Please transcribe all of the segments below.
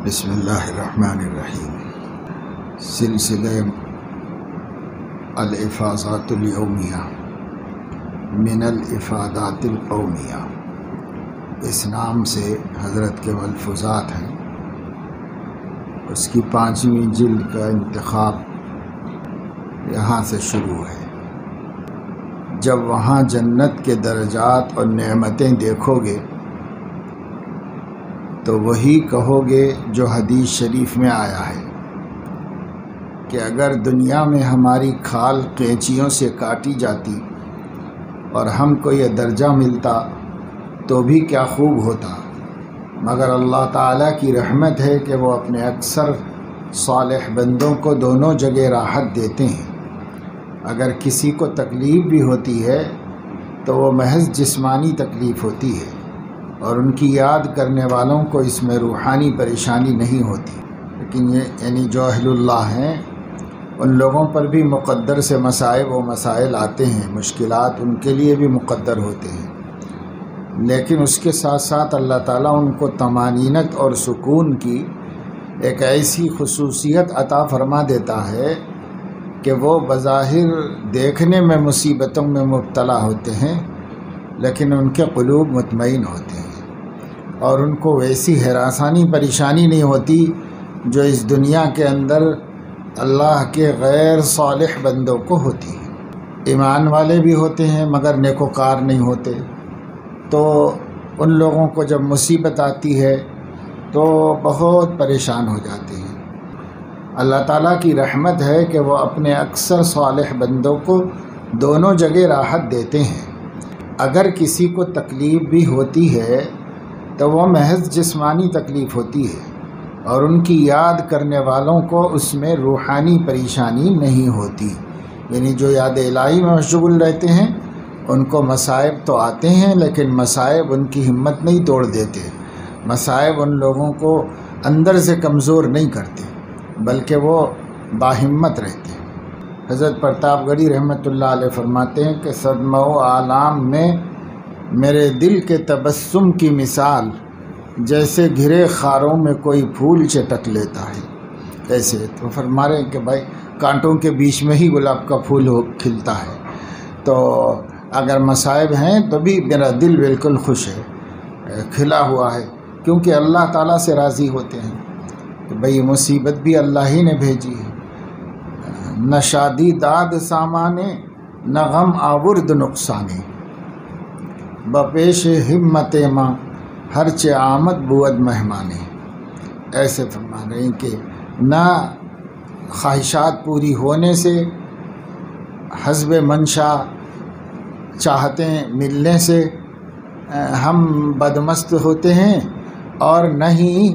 بسم اللہ الرحمن الرحیم۔ سلسلہ الافاضات الیومیہ من الافادات القومیہ، اس نام سے حضرت کے ملفوظات ہیں۔ اس کی 5ویں جلد کا انتخاب یہاں سے شروع ہے۔ جب وہاں جنت کے درجات اور نعمتیں دیکھو گے تو وہی کہو گے جو حدیث شریف میں آیا ہے کہ اگر دنیا میں ہماری کھال قینچیوں سے کاٹی جاتی اور ہم کو یہ درجہ ملتا تو بھی کیا خوب ہوتا، مگر اللہ تعالیٰ کی رحمت ہے کہ وہ اپنے اکثر صالح بندوں کو دونوں جگہ راحت دیتے ہیں۔ اگر کسی کو تکلیف بھی ہوتی ہے تو وہ محض جسمانی تکلیف ہوتی ہے، اور ان کی یاد کرنے والوں کو اس میں روحانی پریشانی نہیں ہوتی۔ لیکن یہ یعنی جو اہل اللہ ہیں ان لوگوں پر بھی مقدر سے مصائب و مسائل آتے ہیں، مشکلات ان کے لیے بھی مقدر ہوتے ہیں، لیکن اس کے ساتھ ساتھ اللہ تعالیٰ ان کو طمانینت اور سکون کی ایک ایسی خصوصیت عطا فرما دیتا ہے کہ وہ بظاہر دیکھنے میں مصیبتوں میں مبتلا ہوتے ہیں لیکن ان کے قلوب مطمئن ہوتے ہیں، اور ان کو ویسی ہراسانی پریشانی نہیں ہوتی جو اس دنیا کے اندر اللہ کے غیر صالح بندوں کو ہوتی ہے۔ ایمان والے بھی ہوتے ہیں مگر نیکوکار نہیں ہوتے، تو ان لوگوں کو جب مصیبت آتی ہے تو بہت پریشان ہو جاتے ہیں۔ اللہ تعالیٰ کی رحمت ہے کہ وہ اپنے اکثر صالح بندوں کو دونوں جگہ راحت دیتے ہیں۔ اگر کسی کو تکلیف بھی ہوتی ہے تو وہ محض جسمانی تکلیف ہوتی ہے، اور ان کی یاد کرنے والوں کو اس میں روحانی پریشانی نہیں ہوتی۔ یعنی جو یاد الہی میں مشغول رہتے ہیں ان کو مصائب تو آتے ہیں لیکن مصائب ان کی ہمت نہیں توڑ دیتے، مصائب ان لوگوں کو اندر سے کمزور نہیں کرتے بلکہ وہ باہمت رہتے ہیں۔ حضرت پرتاپ گڑھی رحمۃ اللہ علیہ فرماتے ہیں کہ صدمہ و آلام میں میرے دل کے تبسم کی مثال جیسے گھرے خاروں میں کوئی پھول چٹک لیتا ہے۔ ایسے تو فرما رہے ہیں کہ بھائی کانٹوں کے بیچ میں ہی گلاب کا پھول کھلتا ہے، تو اگر مصائب ہیں تو بھی میرا دل بالکل خوش ہے، کھلا ہوا ہے، کیونکہ اللہ تعالیٰ سے راضی ہوتے ہیں کہ بھئی مصیبت بھی اللہ ہی نے بھیجی ہے۔ نہ شادی داد سامانے نہ غم آورد نقصانے، بپیش ہمت ماں ہر چہ آمد بود مہمانے۔ ایسے فرما رہے ہیں کہ نہ خواہشات پوری ہونے سے، حسب منشا چاہتیں ملنے سے ہم بدمست ہوتے ہیں، اور نہ ہی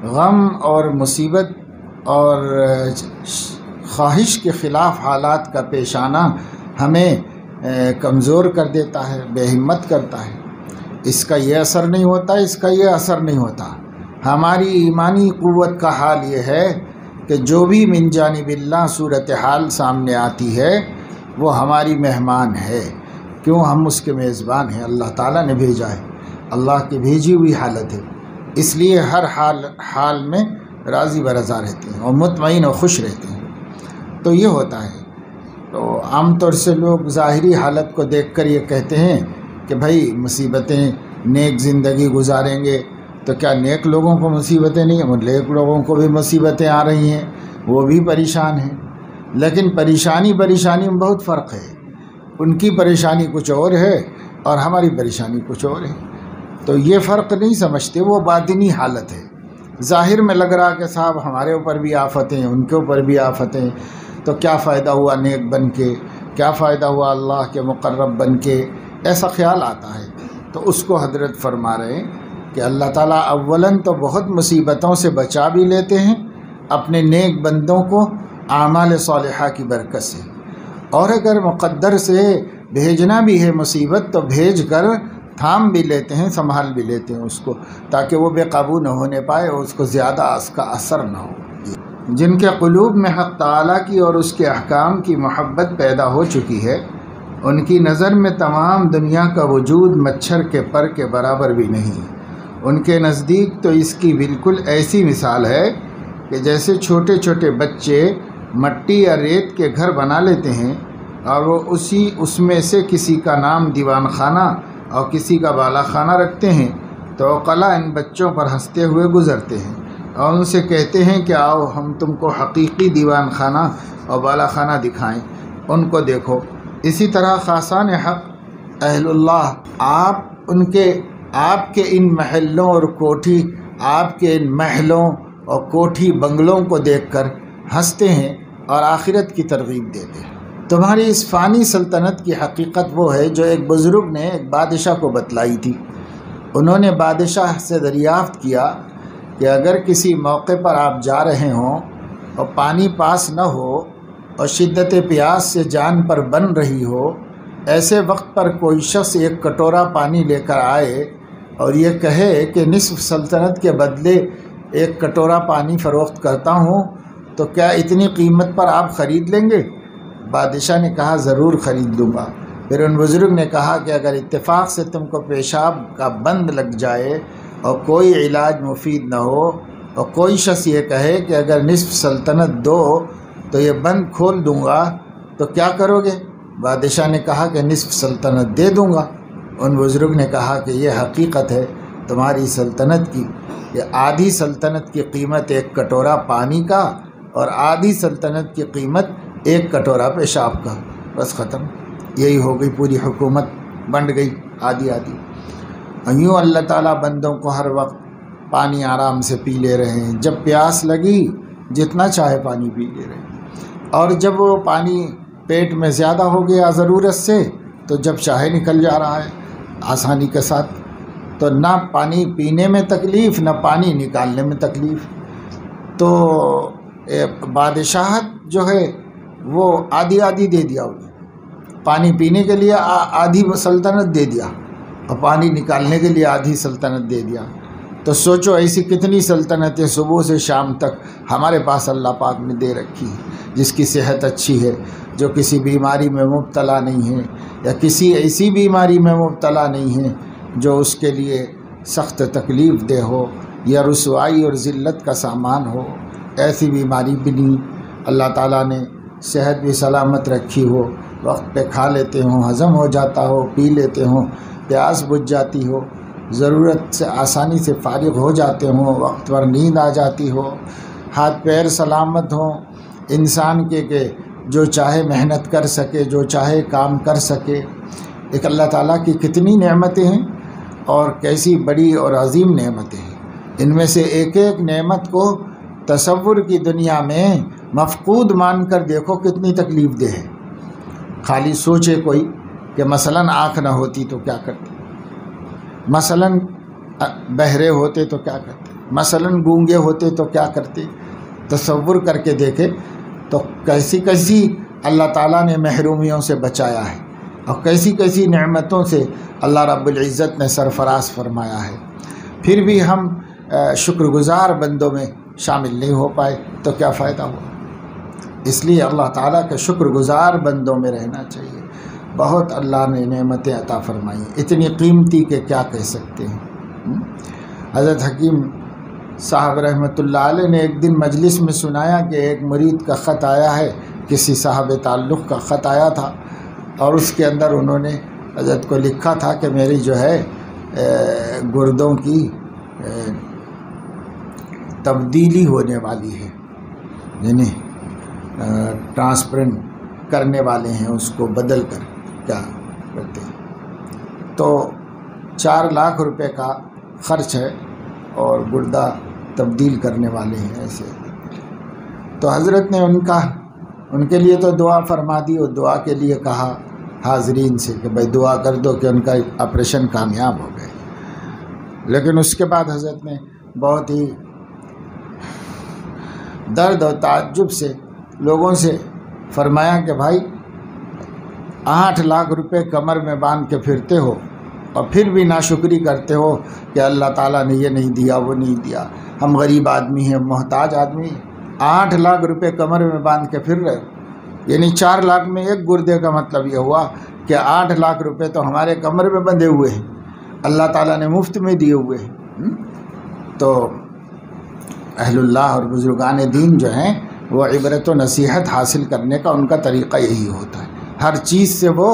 غم اور مصیبت اور خواہش کے خلاف حالات کا پیش آنا ہمیں کمزور کر دیتا ہے، بے ہمت کرتا ہے۔ اس کا یہ اثر نہیں ہوتا، اس کا یہ اثر نہیں ہوتا۔ ہماری ایمانی قوت کا حال یہ ہے کہ جو بھی من جانب اللہ صورتحال سامنے آتی ہے وہ ہماری مہمان ہے، کیوں ہم اس کے میزبان ہیں، اللہ تعالیٰ نے بھیجا ہے، اللہ کی بھیجی ہوئی حالت ہے، اس لیے ہر حال میں راضی برضا رہتے ہیں اور مطمئن اور خوش رہتے ہیں۔ تو یہ ہوتا ہے۔ تو عام طور سے لوگ ظاہری حالت کو دیکھ کر یہ کہتے ہیں کہ بھائی مصیبتیں، نیک زندگی گزاریں گے تو کیا نیک لوگوں کو مصیبتیں نہیں ہیں؟ نیک لوگوں کو بھی مصیبتیں آ رہی ہیں، وہ بھی پریشان ہیں، لیکن پریشانی میں بہت فرق ہے۔ ان کی پریشانی کچھ اور ہے اور ہماری پریشانی کچھ اور ہے، تو یہ فرق نہیں سمجھتے، وہ باطنی حالت ہے۔ ظاہر میں لگ رہا کہ صاحب ہمارے اوپر بھی آفتیں، ان کے اوپر بھی آفتیں، تو کیا فائدہ ہوا نیک بن کے، کیا فائدہ ہوا اللہ کے مقرب بن کے، ایسا خیال آتا ہے۔ تو اس کو حضرت فرما رہے ہیں کہ اللہ تعالیٰ اولاً تو بہت مصیبتوں سے بچا بھی لیتے ہیں اپنے نیک بندوں کو اعمال صالحہ کی برکت سے، اور اگر مقدر سے بھیجنا بھی ہے مصیبت تو بھیج کر تھام بھی لیتے ہیں، سنبھال بھی لیتے ہیں اس کو، تاکہ وہ بے قابو نہ ہونے پائے اور اس کو زیادہ اس کا اثر نہ ہو۔ جن کے قلوب میں حق تعالیٰ کی اور اس کے احکام کی محبت پیدا ہو چکی ہے، ان کی نظر میں تمام دنیا کا وجود مچھر کے پر کے برابر بھی نہیں، ان کے نزدیک تو اس کی بالکل ایسی مثال ہے کہ جیسے چھوٹے چھوٹے بچے مٹی یا ریت کے گھر بنا لیتے ہیں اور وہ اس میں سے کسی کا نام دیوان خانہ اور کسی کا بالا خانہ رکھتے ہیں، تو عقلاء ان بچوں پر ہنستے ہوئے گزرتے ہیں اور ان سے کہتے ہیں کہ آؤ ہم تم کو حقیقی دیوان خانہ اور بالا خانہ دکھائیں، ان کو دیکھو۔ اسی طرح خاصان حق اہل اللہ آپ کے ان محلوں اور کوٹھی، آپ کے ان محلوں اور کوٹھی بنگلوں کو دیکھ کر ہنستے ہیں اور آخرت کی ترغیب دیتے ہیں۔ تمہاری اس فانی سلطنت کی حقیقت وہ ہے جو ایک بزرگ نے ایک بادشاہ کو بتلائی تھی۔ انہوں نے بادشاہ سے دریافت کیا کہ اگر کسی موقع پر آپ جا رہے ہوں اور پانی پاس نہ ہو اور شدت پیاس سے جان پر بن رہی ہو، ایسے وقت پر کوئی شخص ایک کٹورا پانی لے کر آئے اور یہ کہے کہ نصف سلطنت کے بدلے ایک کٹورا پانی فروخت کرتا ہوں، تو کیا اتنی قیمت پر آپ خرید لیں گے؟ بادشاہ نے کہا ضرور خرید لوں گا۔ پھر ان بزرگ نے کہا کہ اگر اتفاق سے تم کو پیشاب کا بند لگ جائے اور کوئی علاج مفید نہ ہو اور کوئی شخص یہ کہے کہ اگر نصف سلطنت دو تو یہ بند کھول دوں گا، تو کیا کرو گے؟ بادشاہ نے کہا کہ نصف سلطنت دے دوں گا۔ ان بزرگ نے کہا کہ یہ حقیقت ہے تمہاری سلطنت کی، کہ آدھی سلطنت کی قیمت ایک کٹورا پانی کا اور آدھی سلطنت کی قیمت ایک کٹورا پیشاب کا، بس ختم۔ یہی ہو گئی، پوری حکومت بنٹ گئی آدھی آدھی۔ یوں اللہ تعالیٰ بندوں کو ہر وقت پانی آرام سے پی لے رہے ہیں، جب پیاس لگی جتنا چاہے پانی پی لے رہے ہیں، اور جب وہ پانی پیٹ میں زیادہ ہو گیا ضرورت سے تو جب چاہے نکل جا رہا ہے آسانی کے ساتھ۔ تو نہ پانی پینے میں تکلیف، نہ پانی نکالنے میں تکلیف۔ تو بادشاہت جو ہے وہ آدھی آدھی دے دیا انہیں، پانی پینے کے لیے آدھی سلطنت دے دیا اور پانی نکالنے کے لیے آدھی سلطنت دے دیا۔ تو سوچو ایسی کتنی سلطنتیں صبح سے شام تک ہمارے پاس اللہ پاک نے دے رکھی ہے، جس کی صحت اچھی ہے، جو کسی بیماری میں مبتلا نہیں ہے، یا کسی ایسی بیماری میں مبتلا نہیں ہے جو اس کے لیے سخت تکلیف دہ ہو یا رسوائی اور ذلت کا سامان ہو۔ ایسی بیماری بھی نہیں، اللہ تعالیٰ نے صحت بھی سلامت رکھی ہو، وقت پہ کھا لیتے ہوں، ہضم ہو جاتا ہو، پی لیتے ہوں، پیاس بجھ جاتی ہو، ضرورت سے آسانی سے فارغ ہو جاتے ہوں، وقت پر نیند آ جاتی ہو، ہاتھ پیر سلامت ہوں انسان کے کہ جو چاہے محنت کر سکے، جو چاہے کام کر سکے۔ ایک اللہ تعالیٰ کی کتنی نعمتیں ہیں اور کیسی بڑی اور عظیم نعمتیں ہیں۔ ان میں سے ایک ایک نعمت کو تصور کی دنیا میں مفقود مان کر دیکھو کتنی تکلیف دہ ہے۔ خالی سوچے کوئی کہ مثلاً آنکھ نہ ہوتی تو کیا کرتے، مثلاً بہرے ہوتے تو کیا کرتے، مثلاً گونگے ہوتے تو کیا کرتے۔ تصور کر کے دیکھے تو کیسی کیسی اللہ تعالیٰ نے محرومیوں سے بچایا ہے اور کیسی کیسی نعمتوں سے اللہ رب العزت نے سرفراز فرمایا ہے، پھر بھی ہم شکر گزار بندوں میں شامل نہیں ہو پائے تو کیا فائدہ ہوا۔ اس لیے اللہ تعالیٰ کے شکر گزار بندوں میں رہنا چاہیے۔ بہت اللہ نے نعمتیں عطا فرمائی، اتنی قیمتی کہ کیا کہہ سکتے ہیں۔ حضرت حکیم صاحب رحمۃ اللہ علیہ نے ایک دن مجلس میں سنایا کہ ایک مرید کا خط آیا ہے، کسی صاحب تعلق کا خط آیا تھا، اور اس کے اندر انہوں نے حضرت کو لکھا تھا کہ میری جو ہے گردوں کی تبدیلی ہونے والی ہے، یعنی ٹرانسپلنٹ کرنے والے ہیں، اس کو بدل کر کیا کرتے ہیں، تو 4 لاکھ روپے کا خرچ ہے اور گردہ تبدیل کرنے والے ہیں ایسے۔ تو حضرت نے ان کے لیے تو دعا فرما دی اور دعا کے لیے کہا حاضرین سے کہ بھائی دعا کر دو کہ ان کا آپریشن کامیاب ہو گئے۔ لیکن اس کے بعد حضرت نے بہت ہی درد اور تعجب سے لوگوں سے فرمایا کہ بھائی 8 لاکھ روپے کمر میں باندھ کے پھرتے ہو اور پھر بھی ناشکری کرتے ہو کہ اللہ تعالیٰ نے یہ نہیں دیا، وہ نہیں دیا، ہم غریب آدمی ہیں، محتاج آدمی ہیں۔ 8 لاکھ روپے کمر میں باندھ کے پھر رہے ہو، یعنی 4 لاکھ میں ایک گردے کا مطلب یہ ہوا کہ 8 لاکھ روپے تو ہمارے کمر میں بندھے ہوئے ہیں، اللہ تعالیٰ نے مفت میں دیے ہوئے ہیں۔ تو اہل اللہ اور بزرگان دین جو ہیں وہ عبرت و نصیحت حاصل کرنے کا ان کا طریقہ یہی ہوتا ہے، ہر چیز سے وہ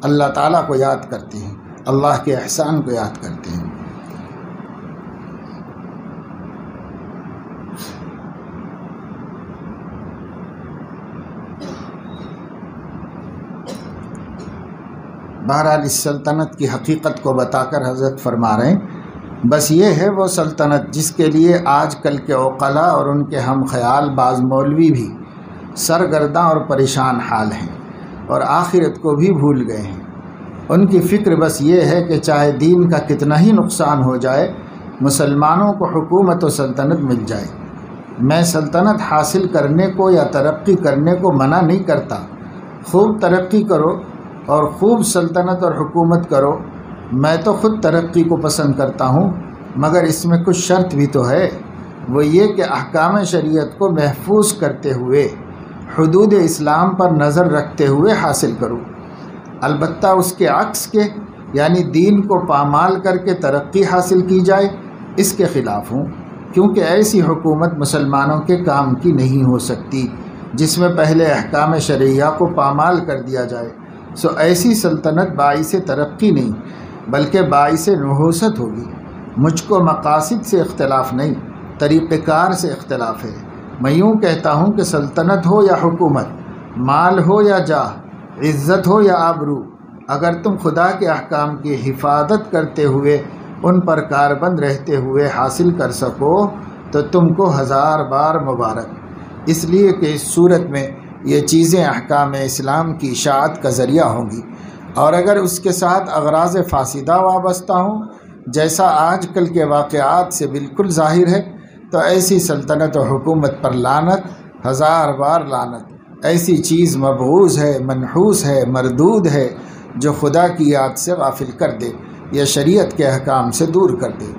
اللہ تعالیٰ کو یاد کرتے ہیں، اللہ کے احسان کو یاد کرتے ہیں۔ بہرحال اس سلطنت کی حقیقت کو بتا کر حضرت فرما رہے ہیں بس یہ ہے وہ سلطنت جس کے لیے آج کل کے عقلاء اور ان کے ہم خیال بعض مولوی بھی سرگرداں اور پریشان حال ہیں اور آخرت کو بھی بھول گئے ہیں۔ ان کی فکر بس یہ ہے کہ چاہے دین کا کتنا ہی نقصان ہو جائے مسلمانوں کو حکومت و سلطنت مل جائے۔ میں سلطنت حاصل کرنے کو یا ترقی کرنے کو منع نہیں کرتا، خوب ترقی کرو اور خوب سلطنت اور حکومت کرو، میں تو خود ترقی کو پسند کرتا ہوں، مگر اس میں کچھ شرط بھی تو ہے، وہ یہ کہ احکام شریعت کو محفوظ کرتے ہوئے حدود اسلام پر نظر رکھتے ہوئے حاصل کروں، البتہ اس کے عکس کے یعنی دین کو پامال کر کے ترقی حاصل کی جائے اس کے خلاف ہوں، کیونکہ ایسی حکومت مسلمانوں کے کام کی نہیں ہو سکتی جس میں پہلے احکام شرعیہ کو پامال کر دیا جائے۔ سو ایسی سلطنت باعث ترقی نہیں بلکہ باعث نحوست ہوگی۔ مجھ کو مقاصد سے اختلاف نہیں، طریقہ کار سے اختلاف ہے۔ میں یوں کہتا ہوں کہ سلطنت ہو یا حکومت، مال ہو یا جاہ، عزت ہو یا آبرو، اگر تم خدا کے احکام کی حفاظت کرتے ہوئے ان پر کاربند رہتے ہوئے حاصل کر سکو تو تم کو ہزار بار مبارک، اس لیے کہ اس صورت میں یہ چیزیں احکام اسلام کی اشاعت کا ذریعہ ہوں گی، اور اگر اس کے ساتھ اغراض فاسدہ وابستہ ہوں جیسا آج کل کے واقعات سے بالکل ظاہر ہے تو ایسی سلطنت و حکومت پر لعنت، ہزار بار لعنت۔ ایسی چیز مبغوض ہے، منحوس ہے، مردود ہے جو خدا کی یاد سے غافل کر دے یا شریعت کے احکام سے دور کر دے۔